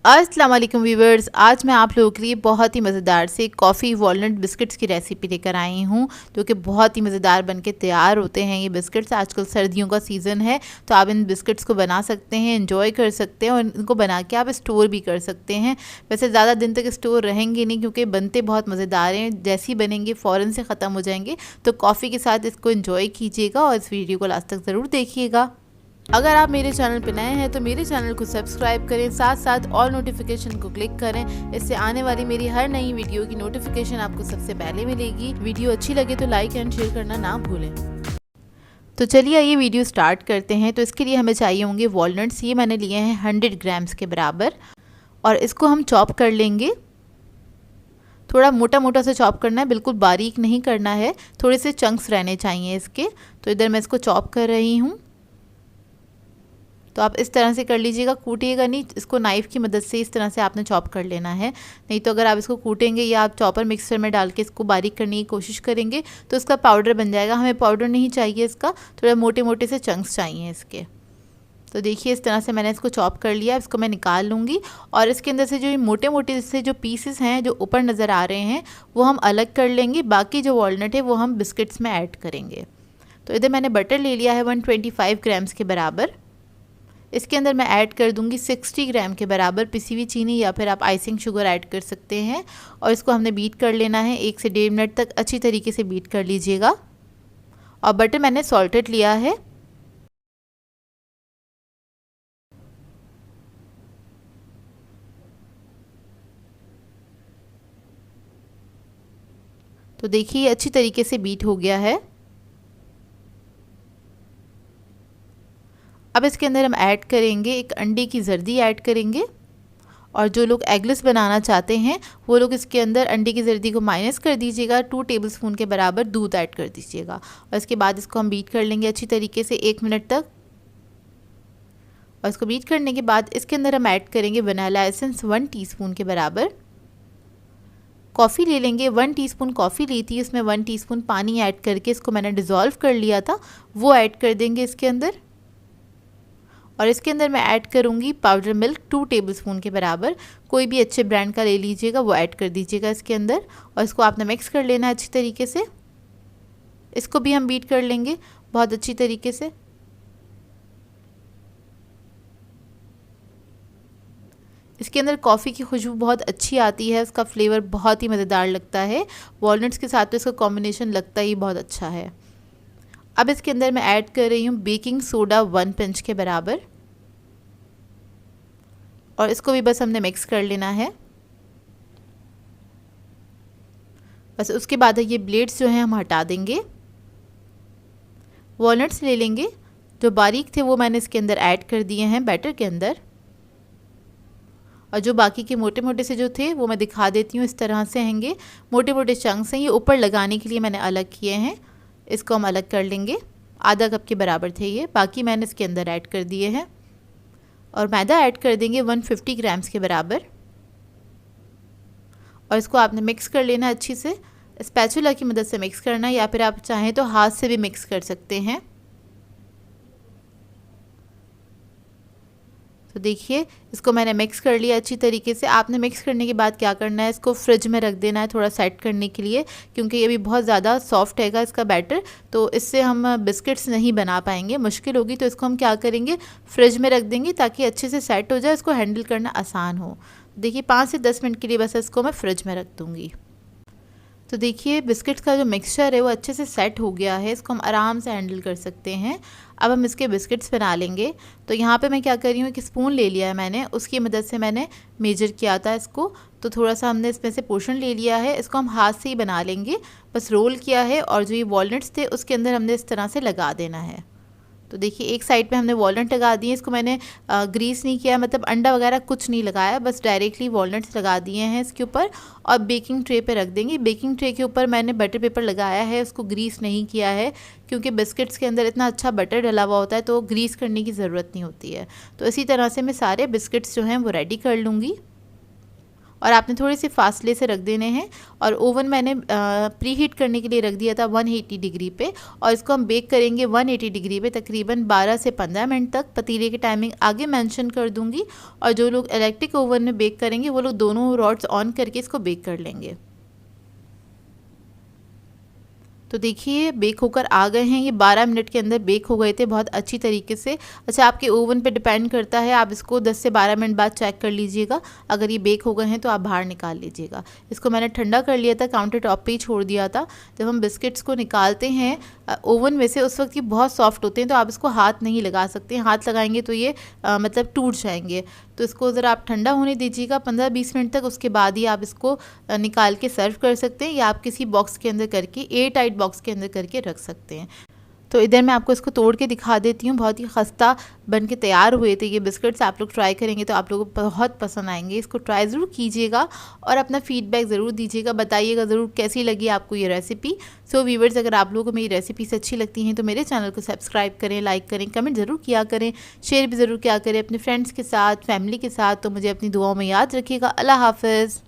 अस्सलाम वालेकुम व्यूवर्स, आज मैं आप लोगों के लिए बहुत ही मज़ेदार से कॉफ़ी वॉलनट बिस्किट्स की रेसिपी लेकर आई हूँ, जो कि बहुत ही मज़ेदार बनके तैयार होते हैं। ये बिस्किट्स आजकल सर्दियों का सीज़न है, तो आप इन बिस्किट्स को बना सकते हैं, एंजॉय कर सकते हैं और इनको बना के आप स्टोर भी कर सकते हैं। वैसे ज़्यादा दिन तक स्टोर रहेंगे नहीं, क्योंकि बनते बहुत मज़ेदार हैं। जैसे ही बनेंगे फ़ौरन से ख़त्म हो जाएंगे, तो कॉफ़ी के साथ इसको एंजॉय कीजिएगा और इस वीडियो को लास्ट तक ज़रूर देखिएगा। अगर आप मेरे चैनल पर नए हैं तो मेरे चैनल को सब्सक्राइब करें, साथ साथ ऑल नोटिफिकेशन को क्लिक करें। इससे आने वाली मेरी हर नई वीडियो की नोटिफिकेशन आपको सबसे पहले मिलेगी। वीडियो अच्छी लगे तो लाइक एंड शेयर करना ना भूलें। तो चलिए ये वीडियो स्टार्ट करते हैं। तो इसके लिए हमें चाहिए होंगे वॉलनट्स। ये मैंने लिए हैं 100 ग्राम्स के बराबर और इसको हम चॉप कर लेंगे। थोड़ा मोटा मोटा सा चॉप करना है, बिल्कुल बारीक नहीं करना है, थोड़े से चंक्स रहने चाहिए इसके। तो इधर मैं इसको चॉप कर रही हूँ। तो आप इस तरह से कर लीजिएगा, कूटिएगा नहीं, इसको नाइफ़ की मदद से इस तरह से आपने चॉप कर लेना है। नहीं तो अगर आप इसको कूटेंगे या आप चॉपर मिक्सर में डाल के इसको बारीक करने की कोशिश करेंगे तो इसका पाउडर बन जाएगा। हमें पाउडर नहीं चाहिए इसका, थोड़ा मोटे मोटे से चंक्स चाहिए इसके। तो देखिए इस तरह से मैंने इसको चॉप कर लिया। इसको मैं निकाल लूँगी और इसके अंदर से जो ये मोटे मोटे से जो पीसेस हैं जो ऊपर नज़र आ रहे हैं वो हम अलग कर लेंगे। बाकी जो वॉलनट है वो हम बिस्किट्स में ऐड करेंगे। तो इधर मैंने बटर ले लिया है 125 ग्राम्स के बराबर। इसके अंदर मैं ऐड कर दूंगी 60 ग्राम के बराबर पिसी हुई चीनी, या फिर आप आइसिंग शुगर ऐड कर सकते हैं। और इसको हमने बीट कर लेना है 1 से 1.5 मिनट तक। अच्छी तरीके से बीट कर लीजिएगा। और बटर मैंने सॉल्टेड लिया है। तो देखिए अच्छी तरीके से बीट हो गया है। अब इसके अंदर हम ऐड करेंगे एक अंडे की जर्दी ऐड करेंगे। और जो लोग एगलेस बनाना चाहते हैं वो लोग इसके अंदर अंडे की जर्दी को माइनस कर दीजिएगा, 2 टेबलस्पून के बराबर दूध ऐड कर दीजिएगा। और इसके बाद इसको हम बीट कर लेंगे अच्छी तरीके से 1 मिनट तक। और इसको बीट करने के बाद इसके अंदर हम ऐड करेंगे वनीला एसेंस 1 टीस्पून के बराबर। कॉफ़ी ले लेंगे, 1 टीस्पून कॉफ़ी ली थी, इसमें 1 टीस्पून पानी ऐड करके इसको मैंने डिज़ोल्व कर लिया था, वो ऐड कर देंगे इसके अंदर। और इसके अंदर मैं ऐड करूँगी पाउडर मिल्क 2 टेबलस्पून के बराबर। कोई भी अच्छे ब्रांड का ले लीजिएगा, वो ऐड कर दीजिएगा इसके अंदर। और इसको आपने मिक्स कर लेना है अच्छी तरीके से। इसको भी हम बीट कर लेंगे बहुत अच्छी तरीके से। इसके अंदर कॉफ़ी की खुशबू बहुत अच्छी आती है, उसका फ्लेवर बहुत ही मज़ेदार लगता है। वॉलनट्स के साथ तो इसका कॉम्बिनेशन लगता ही बहुत अच्छा है। अब इसके अंदर मैं ऐड कर रही हूँ बेकिंग सोडा 1 पिंच के बराबर। और इसको भी बस हमने मिक्स कर लेना है। बस उसके बाद ये ब्लेड्स जो हैं हम हटा देंगे। वॉलनट्स ले लेंगे, जो बारीक थे वो मैंने इसके अंदर ऐड कर दिए हैं बैटर के अंदर। और जो बाकी के मोटे मोटे से जो थे वो मैं दिखा देती हूँ। इस तरह से हैंगे, मोटे मोटे चंक्स हैं, ये ऊपर लगाने के लिए मैंने अलग किए हैं। इसको हम अलग कर लेंगे। आधा कप के बराबर थे ये, बाकी मैंने इसके अंदर ऐड कर दिए हैं। और मैदा ऐड कर देंगे 150 ग्राम्स के बराबर। और इसको आपने मिक्स कर लेना अच्छी से, स्पैचुला की मदद से मिक्स करना, या फिर आप चाहें तो हाथ से भी मिक्स कर सकते हैं। तो देखिए इसको मैंने मिक्स कर लिया अच्छी तरीके से। आपने मिक्स करने के बाद क्या करना है, इसको फ्रिज में रख देना है थोड़ा सेट करने के लिए, क्योंकि ये भी बहुत ज़्यादा सॉफ्ट हैगा इसका बैटर, तो इससे हम बिस्किट्स नहीं बना पाएंगे, मुश्किल होगी। तो इसको हम क्या करेंगे, फ्रिज में रख देंगे ताकि अच्छे से सेट हो जाए, इसको हैंडल करना आसान हो। देखिए 5 से 10 मिनट के लिए बस इसको मैं फ्रिज में रख दूँगी। तो देखिए बिस्किट्स का जो मिक्सचर है वो अच्छे से सेट हो गया है, इसको हम आराम से हैंडल कर सकते हैं। अब हम इसके बिस्किट्स बना लेंगे। तो यहाँ पे मैं क्या कर रही हूँ, एक स्पून ले लिया है मैंने, उसकी मदद से मैंने मेजर किया था इसको। तो थोड़ा सा हमने इसमें से पोर्शन ले लिया है, इसको हम हाथ से ही बना लेंगे। बस रोल किया है और जो ये वॉलनट्स थे उसके अंदर हमने इस तरह से लगा देना है। तो देखिए एक साइड पे हमने वॉलनट लगा दिए, इसको मैंने ग्रीस नहीं किया, मतलब अंडा वगैरह कुछ नहीं लगाया, बस डायरेक्टली वॉलनट्स लगा दिए हैं इसके ऊपर। और बेकिंग ट्रे पे रख देंगे। बेकिंग ट्रे के ऊपर मैंने बटर पेपर लगाया है, उसको ग्रीस नहीं किया है, क्योंकि बिस्किट्स के अंदर इतना अच्छा बटर डला हुआ होता है तो ग्रीस करने की ज़रूरत नहीं होती है। तो इसी तरह से मैं सारे बिस्किट्स जो हैं वो रेडी कर लूँगी। और आपने थोड़े से फासले से रख देने हैं। और ओवन मैंने प्री हीट करने के लिए रख दिया था 180 डिग्री पे, और इसको हम बेक करेंगे 180 डिग्री पे तकरीबन 12 से 15 मिनट तक। पतीले की टाइमिंग आगे मेंशन कर दूंगी। और जो लोग इलेक्ट्रिक ओवन में बेक करेंगे वो लोग दोनों रॉड्स ऑन करके इसको बेक कर लेंगे। तो देखिए बेक होकर आ गए हैं, ये 12 मिनट के अंदर बेक हो गए थे बहुत अच्छी तरीके से। अच्छा, आपके ओवन पे डिपेंड करता है, आप इसको 10 से 12 मिनट बाद चेक कर लीजिएगा। अगर ये बेक हो गए हैं तो आप बाहर निकाल लीजिएगा। इसको मैंने ठंडा कर लिया था, काउंटर टॉप पे ही छोड़ दिया था। जब हम बिस्किट्स को निकालते हैं ओवन में से उस वक्त ये बहुत सॉफ्ट होते हैं, तो आप इसको हाथ नहीं लगा सकते। हाथ लगाएंगे तो ये मतलब टूट जाएंगे। तो इसको ज़रा आप ठंडा होने दीजिएगा 15-20 मिनट तक। उसके बाद ही आप इसको निकाल के सर्व कर सकते हैं, या आप किसी बॉक्स के अंदर करके एयर टाइट बॉक्स के अंदर करके रख सकते हैं। तो इधर मैं आपको इसको तोड़ के दिखा देती हूँ। बहुत ही खस्ता बन के तैयार हुए थे ये बिस्किट्स। आप लोग ट्राई करेंगे तो आप लोगों को बहुत पसंद आएंगे। इसको ट्राई ज़रूर कीजिएगा और अपना फीडबैक ज़रूर दीजिएगा, बताइएगा ज़रूर कैसी लगी आपको ये रेसिपी। सो व्यूअर्स, अगर आप लोगों को मेरी रेसिपीज अच्छी लगती हैं तो मेरे चैनल को सब्सक्राइब करें, लाइक करें, कमेंट ज़रूर किया करें, शेयर भी ज़रूर किया करें अपने फ्रेंड्स के साथ, फैमिली के साथ। तो मुझे अपनी दुआओं में याद रखिएगा। अल्लाह हाफ़िज़।